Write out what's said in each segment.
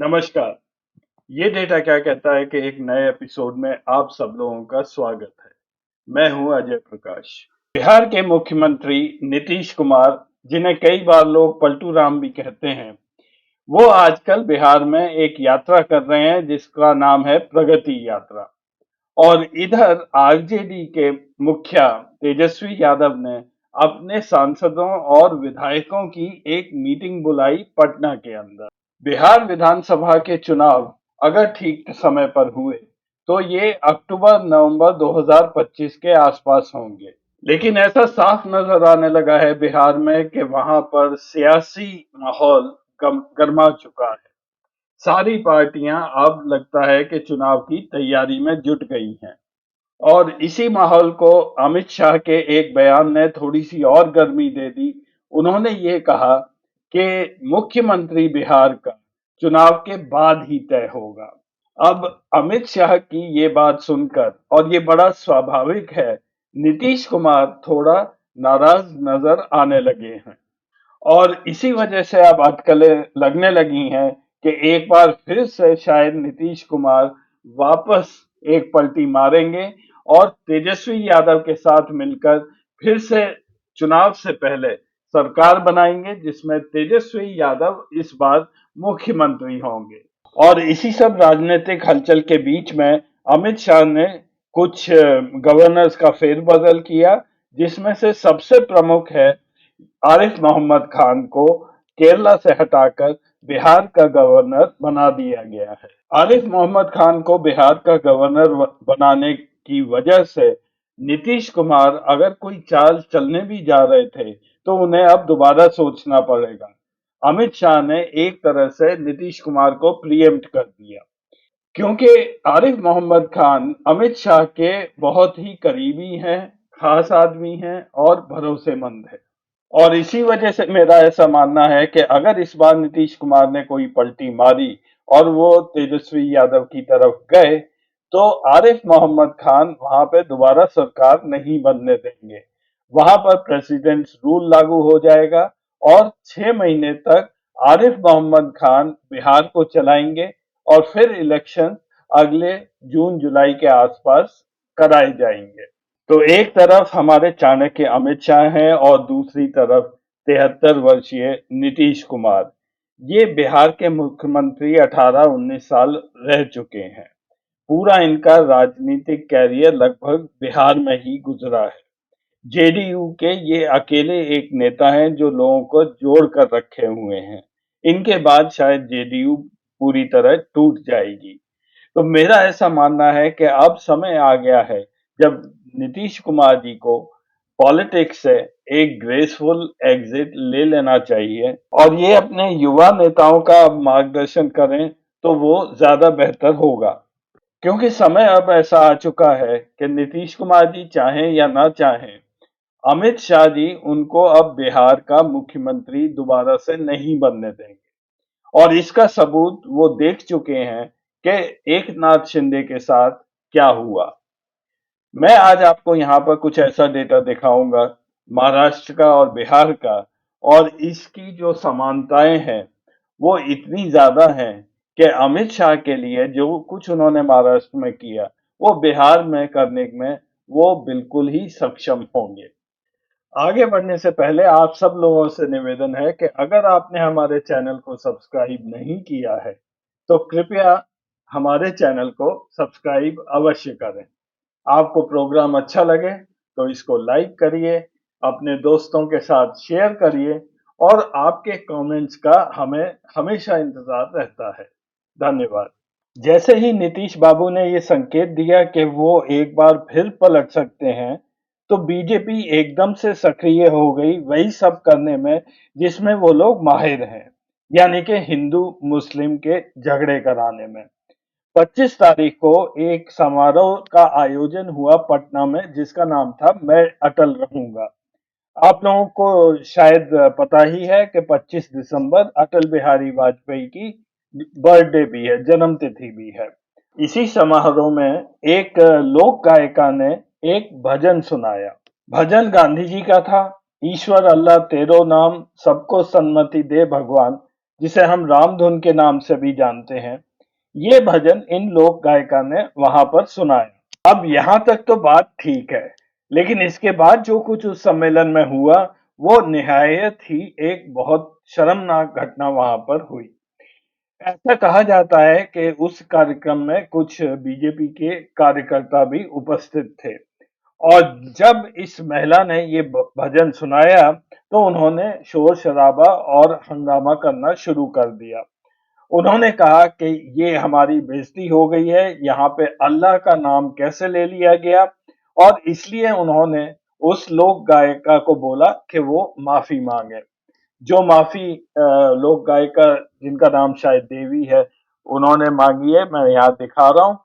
नमस्कार। ये डेटा क्या कहता है कि एक नए एपिसोड में आप सब लोगों का स्वागत है। मैं हूं अजय प्रकाश। बिहार के मुख्यमंत्री नीतीश कुमार, जिन्हें कई बार लोग पलटू राम भी कहते हैं, वो आजकल बिहार में एक यात्रा कर रहे हैं जिसका नाम है प्रगति यात्रा। और इधर आरजेडी के मुखिया तेजस्वी यादव ने अपने सांसदों और विधायकों की एक मीटिंग बुलाई पटना के अंदर। बिहार विधानसभा के चुनाव अगर ठीक समय पर हुए तो ये अक्टूबर-नवंबर 2025 के आसपास होंगे। लेकिन ऐसा साफ नजर आने लगा है बिहार में कि वहां पर सियासी माहौल गर्मा चुका है। सारी पार्टियां अब लगता है कि चुनाव की तैयारी में जुट गई हैं। और इसी माहौल को अमित शाह के एक बयान ने थोड़ी सी और गर्मी दे दी। उन्होंने ये कहा कि मुख्यमंत्री बिहार का चुनाव के बाद ही तय होगा। अब अमित शाह की ये बात सुनकर, और ये बड़ा स्वाभाविक है, नीतीश कुमार थोड़ा नाराज नजर आने लगे हैं। और इसी वजह से अब अटकलें लगने लगी हैं कि एक बार फिर से शायद नीतीश कुमार वापस एक पलटी मारेंगे और तेजस्वी यादव के साथ मिलकर फिर से चुनाव से पहले सरकार बनाएंगे जिसमें तेजस्वी यादव इस बार मुख्यमंत्री होंगे। और इसी सब राजनीतिक हलचल के बीच में अमित शाह ने कुछ गवर्नर्स का फेरबदल किया, जिसमें से सबसे प्रमुख है आरिफ मोहम्मद खान को केरला से हटाकर बिहार का गवर्नर बना दिया गया है। आरिफ मोहम्मद खान को बिहार का गवर्नर बनाने की वजह से नीतीश कुमार अगर कोई चाल चलने भी जा रहे थे तो उन्हें अब दोबारा सोचना पड़ेगा। अमित शाह ने एक तरह से नीतीश कुमार को प्रीएम्प्ट कर दिया, क्योंकि आरिफ मोहम्मद खान अमित शाह के बहुत ही करीबी हैं, खास आदमी हैं और भरोसेमंद है। और इसी वजह से मेरा ऐसा मानना है कि अगर इस बार नीतीश कुमार ने कोई पलटी मारी और वो तेजस्वी यादव की तरफ गए तो आरिफ मोहम्मद खान वहां पे दोबारा सरकार नहीं बनने देंगे। वहां पर प्रेसिडेंट्स रूल लागू हो जाएगा और 6 महीने तक आरिफ मोहम्मद खान बिहार को चलाएंगे और फिर इलेक्शन अगले जून जुलाई के आसपास कराए जाएंगे। तो एक तरफ हमारे चाणक्य अमित शाह हैं और दूसरी तरफ 73 वर्षीय नीतीश कुमार। ये बिहार के मुख्यमंत्री 18-19 साल रह चुके हैं। पूरा इनका राजनीतिक कैरियर लगभग बिहार में ही गुजरा है। जेडीयू के ये अकेले एक नेता हैं जो लोगों को जोड़ कर रखे हुए हैं। इनके बाद शायद जेडीयू पूरी तरह टूट जाएगी। तो मेरा ऐसा मानना है कि अब समय आ गया है जब नीतीश कुमार जी को पॉलिटिक्स से एक ग्रेसफुल एग्जिट ले लेना चाहिए और ये अपने युवा नेताओं का अब मार्गदर्शन करें तो वो ज्यादा बेहतर होगा। क्योंकि समय अब ऐसा आ चुका है कि नीतीश कुमार जी चाहें या ना चाहें, अमित शाह जी उनको अब बिहार का मुख्यमंत्री दोबारा से नहीं बनने देंगे। और इसका सबूत वो देख चुके हैं कि एकनाथ शिंदे के साथ क्या हुआ। मैं आज आपको यहाँ पर कुछ ऐसा डेटा दिखाऊंगा महाराष्ट्र का और बिहार का, और इसकी जो समानताएं हैं वो इतनी ज्यादा हैं कि अमित शाह के लिए जो कुछ उन्होंने महाराष्ट्र में किया वो बिहार में करने में वो बिल्कुल ही सक्षम होंगे। आगे बढ़ने से पहले आप सब लोगों से निवेदन है कि अगर आपने हमारे चैनल को सब्सक्राइब नहीं किया है तो कृपया हमारे चैनल को सब्सक्राइब अवश्य करें। आपको प्रोग्राम अच्छा लगे तो इसको लाइक करिए, अपने दोस्तों के साथ शेयर करिए और आपके कमेंट्स का हमें हमेशा इंतजार रहता है। धन्यवाद। जैसे ही नीतीश बाबू ने ये संकेत दिया कि वो एक बार फिर पलट सकते हैं तो बीजेपी एकदम से सक्रिय हो गई वही सब करने में जिसमें वो लोग माहिर हैं, यानी कि हिंदू मुस्लिम के झगड़े कराने में। 25 तारीख को एक समारोह का आयोजन हुआ पटना में जिसका नाम था मैं अटल रहूंगा। आप लोगों को शायद पता ही है कि 25 दिसंबर अटल बिहारी वाजपेयी की बर्थडे भी है, जन्म तिथि भी है। इसी समारोह में एक लोक गायिका ने एक भजन सुनाया। भजन गांधी जी का था, ईश्वर अल्लाह तेरो नाम सबको सन्मति दे भगवान, जिसे हम रामधुन के नाम से भी जानते हैं, ये भजन इन लोक गायिका ने वहां पर सुनाया। अब यहाँ तक तो बात ठीक है, लेकिन इसके बाद जो कुछ उस सम्मेलन में हुआ, वो निहायत ही एक बहुत शर्मनाक घटना वहां पर हुई। ऐसा कहा जाता है कि उस कार्यक्रम में कुछ बीजेपी के कार्यकर्ता भी उपस्थित थे और जब इस महिला ने ये भजन सुनाया, तो उन्होंने शोर शराबा और हंगामा करना शुरू कर दिया। उन्होंने कहा कि ये हमारी बेइज्जती हो गई है, यहाँ पे अल्लाह का नाम कैसे ले लिया गया, और इसलिए उन्होंने उस लोक गायिका को बोला कि वो माफी मांगे। जो माफी लोक गायिका, जिनका नाम शायद देवी है, उन्होंने मांगी है, मैं यहाँ दिखा रहा हूँ।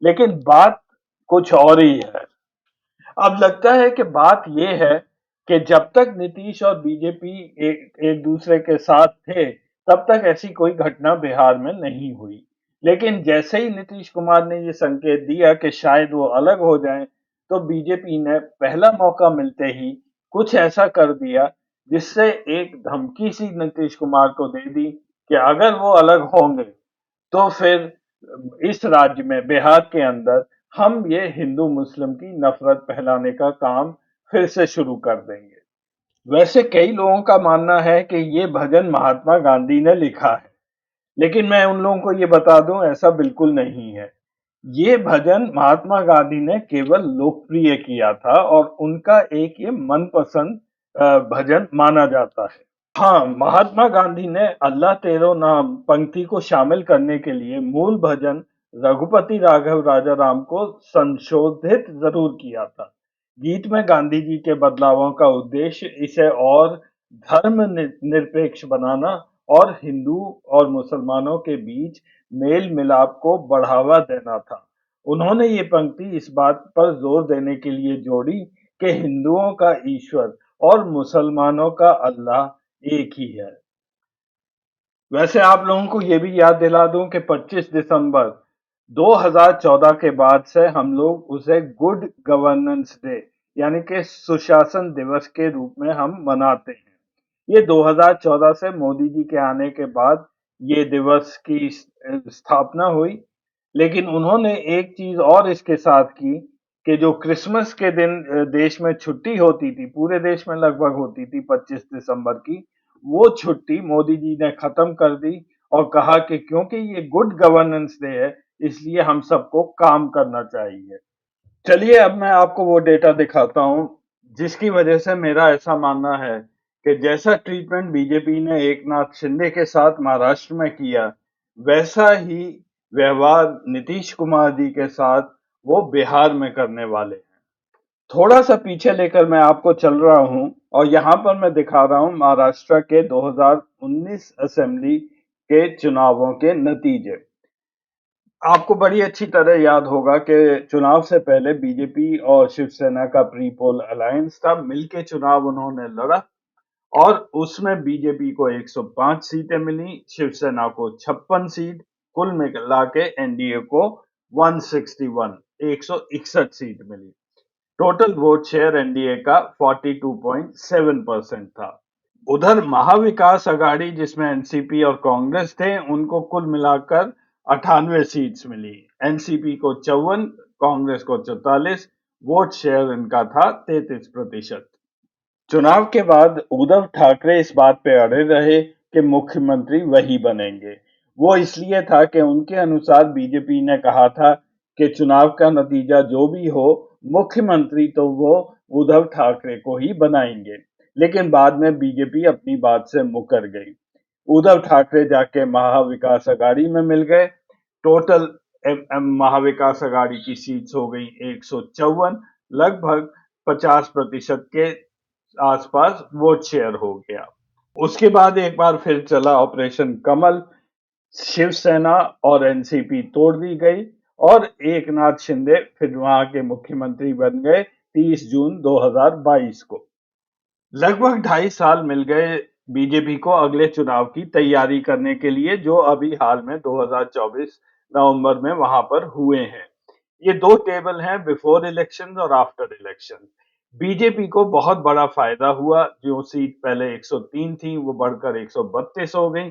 लेकिन बात कुछ और ही है। अब लगता है कि बात ये है कि जब तक नीतीश और बीजेपी एक एक दूसरे के साथ थे, तब तक ऐसी कोई घटना बिहार में नहीं हुई। लेकिन जैसे ही नीतीश कुमार ने ये संकेत दिया कि शायद वो अलग हो जाएं, तो बीजेपी ने पहला मौका मिलते ही कुछ ऐसा कर दिया, जिससे एक धमकी सी नीतीश कुमार को दे दी कि अगर वो अलग होंगे, तो फिर इस राज्य में, बिहार के अंदर, हम ये हिंदू मुस्लिम की नफरत फैलाने का काम फिर से शुरू कर देंगे। वैसे कई लोगों का मानना है कि ये भजन महात्मा गांधी ने लिखा है, लेकिन मैं उन लोगों को ये बता दूं, ऐसा बिल्कुल नहीं है। ये भजन महात्मा गांधी ने केवल लोकप्रिय किया था और उनका एक ये मनपसंद भजन माना जाता है। हाँ, महात्मा गांधी ने अल्लाह तेरो नाम पंक्ति को शामिल करने के लिए मूल भजन रघुपति राघव राजा राम को संशोधित जरूर किया था। गीत में गांधी जी के बदलावों का उद्देश्य इसे और धर्म निरपेक्ष बनाना और हिंदू और मुसलमानों के बीच मेल मिलाप को बढ़ावा देना था। उन्होंने ये पंक्ति इस बात पर जोर देने के लिए जोड़ी कि हिंदुओं का ईश्वर और मुसलमानों का अल्लाह एक ही है। वैसे आप लोगों को ये भी याद दिला दूं कि 25 दिसंबर 2014 के बाद से हम लोग उसे गुड गवर्नेंस डे, यानी कि सुशासन दिवस के रूप में हम मनाते हैं। ये 2014 से मोदी जी के आने के बाद ये दिवस की स्थापना हुई। लेकिन उन्होंने एक चीज और इसके साथ की कि जो क्रिसमस के दिन देश में छुट्टी होती थी, पूरे देश में लगभग होती थी 25 दिसंबर की, वो छुट्टी मोदी जी ने खत्म कर दी और कहा कि क्योंकि ये गुड गवर्नेंस डे है, इसलिए हम सबको काम करना चाहिए। चलिए अब मैं आपको वो डेटा दिखाता हूँ जिसकी वजह से मेरा ऐसा मानना है कि जैसा ट्रीटमेंट बीजेपी ने एकनाथ शिंदे के साथ महाराष्ट्र में किया, वैसा ही व्यवहार नीतीश कुमार जी के साथ वो बिहार में करने वाले हैं। थोड़ा सा पीछे लेकर मैं आपको चल रहा हूं और यहाँ पर मैं दिखा रहा हूं महाराष्ट्र के 2019 असेंबली के चुनावों के नतीजे। आपको बड़ी अच्छी तरह याद होगा कि चुनाव से पहले बीजेपी और शिवसेना का प्री पोल अलायंस था, मिलके चुनाव उन्होंने लड़ा और उसमें बीजेपी को 105 सीटें मिली, शिवसेना को 56 सीट, कुल मिला के एनडीए को 161 सीट मिली। टोटल वोट शेयर एनडीए का 42.7% था। उधर महाविकास अघाड़ी, जिसमें एनसीपी और कांग्रेस थे, उनको कुल मिलाकर 98 सीट्स मिली। एनसीपी को 54, कांग्रेस को 44, वोट शेयर इनका था 33%। चुनाव के बाद उद्धव ठाकरे इस बात पे अड़े रहे कि मुख्यमंत्री वही बनेंगे। वो इसलिए था कि उनके अनुसार बीजेपी ने कहा था कि चुनाव का नतीजा जो भी हो, मुख्यमंत्री तो वो उद्धव ठाकरे को ही बनाएंगे। लेकिन बाद में बीजेपी अपनी बात से मुकर गई। उद्धव ठाकरे जाके महाविकास अघाड़ी में मिल गए। टोटल महाविकास अघाड़ी की सीट्स हो गई 154, लगभग 50% के आसपास वोट शेयर हो गया। उसके बाद एक बार फिर चला ऑपरेशन कमल। शिवसेना और एनसीपी तोड़ दी गई और एकनाथ शिंदे फिर वहां के मुख्यमंत्री बन गए 30 जून 2022 को। लगभग 2.5 साल मिल गए बीजेपी को अगले चुनाव की तैयारी करने के लिए, जो अभी हाल में 2024 नवंबर में वहां पर हुए हैं। ये दो टेबल हैं, बिफोर इलेक्शन और आफ्टर इलेक्शन। बीजेपी को बहुत बड़ा फायदा हुआ, जो सीट पहले 103 थी वो बढ़कर 132 हो गई।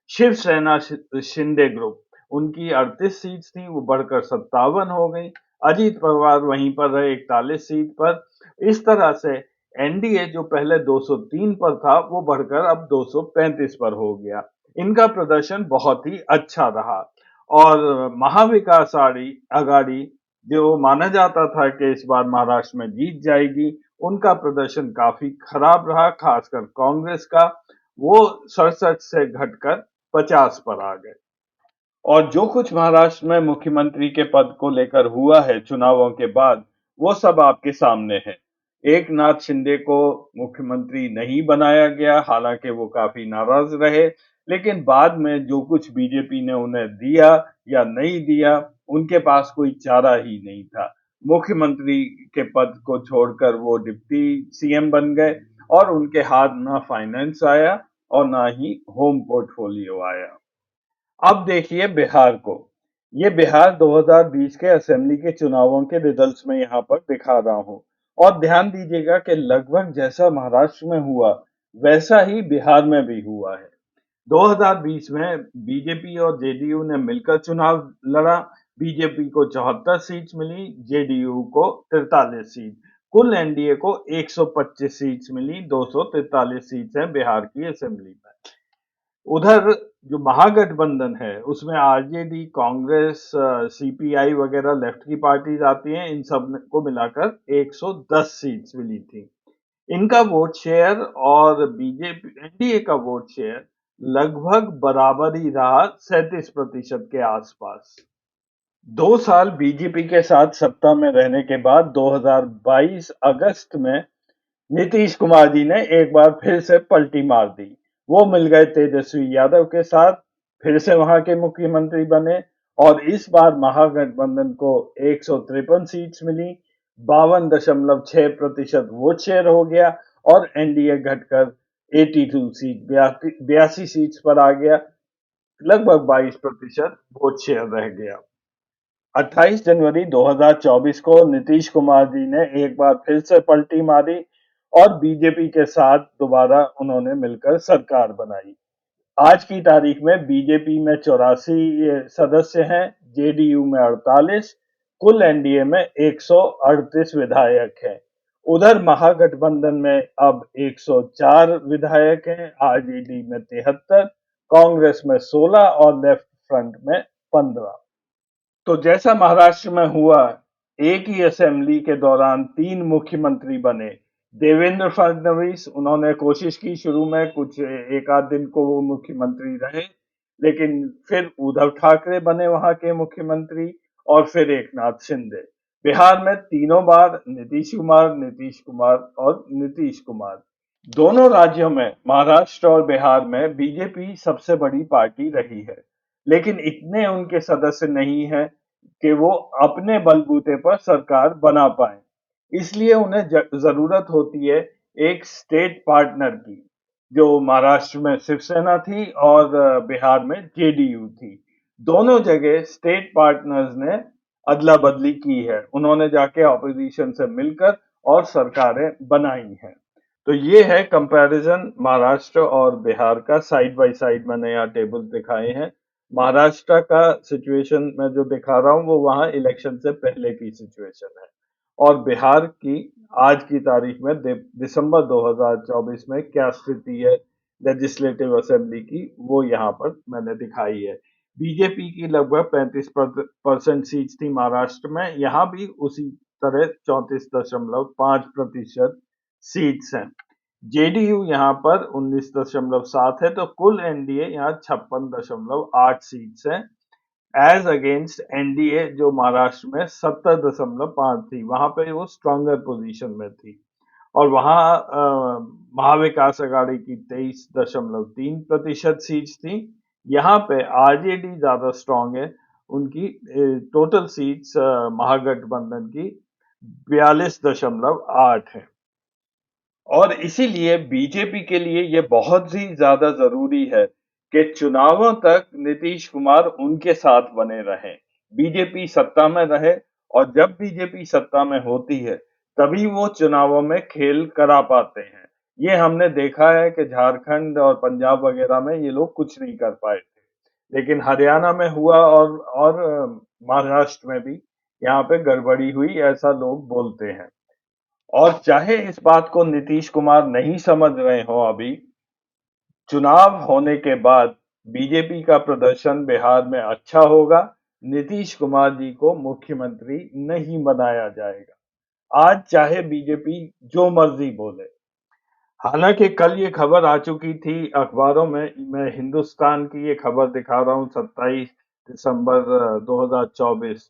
शिवसेना शिंदे ग्रुप, उनकी 38 सीट थी, वो बढ़कर 57 हो गई। अजीत पवार वहीं पर रहे 41 सीट पर। इस तरह से एनडीए जो पहले 203 पर था, वो बढ़कर अब 235 पर हो गया। इनका प्रदर्शन बहुत ही अच्छा रहा और महाविकास आघाड़ी जो माना जाता था कि इस बार महाराष्ट्र में जीत जाएगी, उनका प्रदर्शन काफी खराब रहा, खासकर कांग्रेस का। वो 67 से घटकर 50 पर आ गए। और जो कुछ महाराष्ट्र में मुख्यमंत्री के पद को लेकर हुआ है चुनावों के बाद, वो सब आपके सामने है। एकनाथ शिंदे को मुख्यमंत्री नहीं बनाया गया, हालांकि वो काफी नाराज रहे, लेकिन बाद में जो कुछ बीजेपी ने उन्हें दिया या नहीं दिया, उनके पास कोई चारा ही नहीं था। मुख्यमंत्री के पद को छोड़कर वो डिप्टी सीएम बन गए और उनके हाथ ना फाइनेंस आया और ना ही होम पोर्टफोलियो आया। अब देखिए बिहार को। ये बिहार 2020 के असेंबली के चुनावों के रिजल्ट्स में यहाँ पर दिखा रहा हूँ। और ध्यान दीजिएगा कि लगभग जैसा महाराष्ट्र में हुआ, वैसा ही बिहार में भी हुआ है। 2020 में बीजेपी और जेडीयू ने मिलकर चुनाव लड़ा। बीजेपी को 74 सीट्स मिली, जेडीयू को 43 सीट। कुल एनडीए को 125 सीट्स मिली, 243 सीट्स हैं बिहार की असेंबली में। उधर जो महागठबंधन है, उसमें आरजेडी, कांग्रेस, सीपीआई वगैरह लेफ्ट की पार्टीज आती हैं। इन सब को मिलाकर 110 सीट्स मिली थी। इनका वोट शेयर और बीजेपी एनडीए का वोट शेयर लगभग बराबर ही रहा, 37% के आसपास। 2 साल बीजेपी के साथ सत्ता में रहने के बाद 2022 अगस्त में नीतीश कुमार जी ने एक बार फिर से पलटी मार दी। वो मिल गए तेजस्वी यादव के साथ, फिर से वहां के मुख्यमंत्री बने और इस बार महागठबंधन को 153 सीट्स मिली, 52.6% वोट शेयर हो गया और एनडीए घटकर 82 सीट 82 सीट्स पर आ गया। लगभग 22% वोट शेयर रह गया। 28 जनवरी 2024 को नीतीश कुमार जी ने एक बार फिर से पलटी मारी और बीजेपी के साथ दोबारा उन्होंने मिलकर सरकार बनाई। आज की तारीख में बीजेपी में 84 सदस्य हैं, जेडीयू में 48, कुल एनडीए में 138 विधायक हैं। उधर महागठबंधन में अब 104 विधायक हैं, आरजेडी में 73, कांग्रेस में 16 और लेफ्ट फ्रंट में 15। तो जैसा महाराष्ट्र में हुआ, एक ही असेंबली के दौरान 3 मुख्यमंत्री बने। देवेंद्र फडणवीस, उन्होंने कोशिश की शुरू में कुछ एक आध दिन को वो मुख्यमंत्री रहे, लेकिन फिर उद्धव ठाकरे बने वहां के मुख्यमंत्री और फिर एकनाथ शिंदे। बिहार में तीनों बार नीतीश कुमार और नीतीश कुमार। दोनों राज्यों में, महाराष्ट्र और बिहार में, बीजेपी सबसे बड़ी पार्टी रही है, लेकिन इतने उनके सदस्य नहीं हैं कि वो अपने बलबूते पर सरकार बना पाए। इसलिए उन्हें जरूरत होती है एक स्टेट पार्टनर की, जो महाराष्ट्र में शिवसेना थी और बिहार में जेडीयू थी। दोनों जगह स्टेट पार्टनर्स ने अदला बदली की है, उन्होंने जाके ऑपोजिशन से मिलकर और सरकारें बनाई हैं। तो ये है कंपैरिजन महाराष्ट्र और बिहार का, साइड बाय साइड मैंने यहाँ टेबल दिखाए हैं। महाराष्ट्र का सिचुएशन मैं जो दिखा रहा हूँ वो वहाँ इलेक्शन से पहले की सिचुएशन है और बिहार की आज की तारीख में दिसंबर 2024 में क्या स्थिति है लेजिस्लेटिव असेंबली की, वो यहाँ पर मैंने दिखाई है। बीजेपी की लगभग 35% सीट्स थी महाराष्ट्र में, यहाँ भी उसी तरह 34.5% सीट्स हैं। जेडीयू यहाँ पर 19.7 है, तो कुल एनडीए यहाँ 56.8 सीट्स हैं, एज अगेंस्ट एनडीए जो महाराष्ट्र में 70.5 थी, वहां पे वो स्ट्रॉन्गर पोजीशन में थी। और वहां महाविकास आघाड़ी की 23.3% सीट्स थी। यहाँ पे आरजेडी ज्यादा स्ट्रांग है, उनकी टोटल सीट्स महागठबंधन की 42.8 है। और इसीलिए बीजेपी के लिए ये बहुत ही ज्यादा जरूरी है कि चुनावों तक नीतीश कुमार उनके साथ बने रहें, बीजेपी सत्ता में रहे। और जब बीजेपी सत्ता में होती है, तभी वो चुनावों में खेल करा पाते हैं। ये हमने देखा है कि झारखंड और पंजाब वगैरह में ये लोग कुछ नहीं कर पाए थे, लेकिन हरियाणा में हुआ और महाराष्ट्र में भी यहाँ पे गड़बड़ी हुई, ऐसा लोग बोलते हैं। और चाहे इस बात को नीतीश कुमार नहीं समझ रहे हो अभी, चुनाव होने के बाद बीजेपी का प्रदर्शन बिहार में अच्छा होगा, नीतीश कुमार जी को मुख्यमंत्री नहीं बनाया जाएगा। आज चाहे बीजेपी जो मर्जी बोले। हालांकि कल ये खबर आ चुकी थी अखबारों में, मैं हिंदुस्तान की ये खबर दिखा रहा हूँ 27 दिसंबर 2024,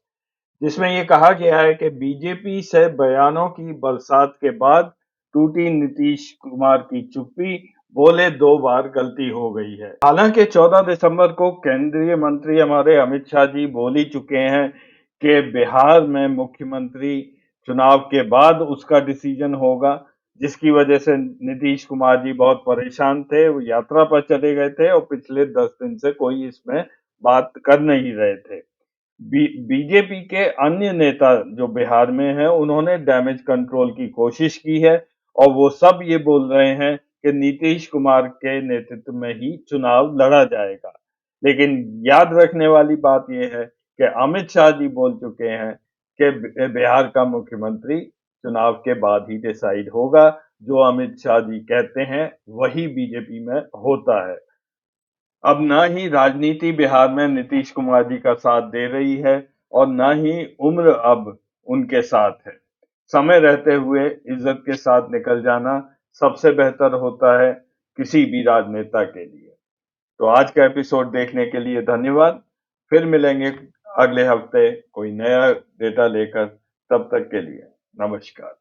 जिसमें ये कहा गया है कि बीजेपी से बयानों की बरसात के बाद टूटी नीतीश कुमार की चुप्पी, बोले 2 बार गलती हो गई है। हालांकि 14 दिसंबर को केंद्रीय मंत्री हमारे अमित शाह जी बोल ही चुके हैं कि बिहार में मुख्यमंत्री चुनाव के बाद उसका डिसीजन होगा, जिसकी वजह से नीतीश कुमार जी बहुत परेशान थे, वो यात्रा पर चले गए थे और पिछले 10 दिन से कोई इसमें बात कर नहीं रहे थे। बीजेपी के अन्य नेता जो बिहार में हैं, उन्होंने डैमेज कंट्रोल की कोशिश की है और वो सब ये बोल रहे हैं कि नीतीश कुमार के नेतृत्व में ही चुनाव लड़ा जाएगा। लेकिन याद रखने वाली बात ये है कि अमित शाह जी बोल चुके हैं कि बिहार का मुख्यमंत्री चुनाव के बाद ही डिसाइड होगा। जो अमित शाह जी कहते हैं, वही बीजेपी में होता है। अब ना ही राजनीति बिहार में नीतीश कुमार जी का साथ दे रही है और ना ही उम्र अब उनके साथ है। समय रहते हुए इज्जत के साथ निकल जाना सबसे बेहतर होता है किसी भी राजनेता के लिए। तो आज का एपिसोड देखने के लिए धन्यवाद। फिर मिलेंगे अगले हफ्ते कोई नया डेटा लेकर। तब तक के लिए नमस्कार।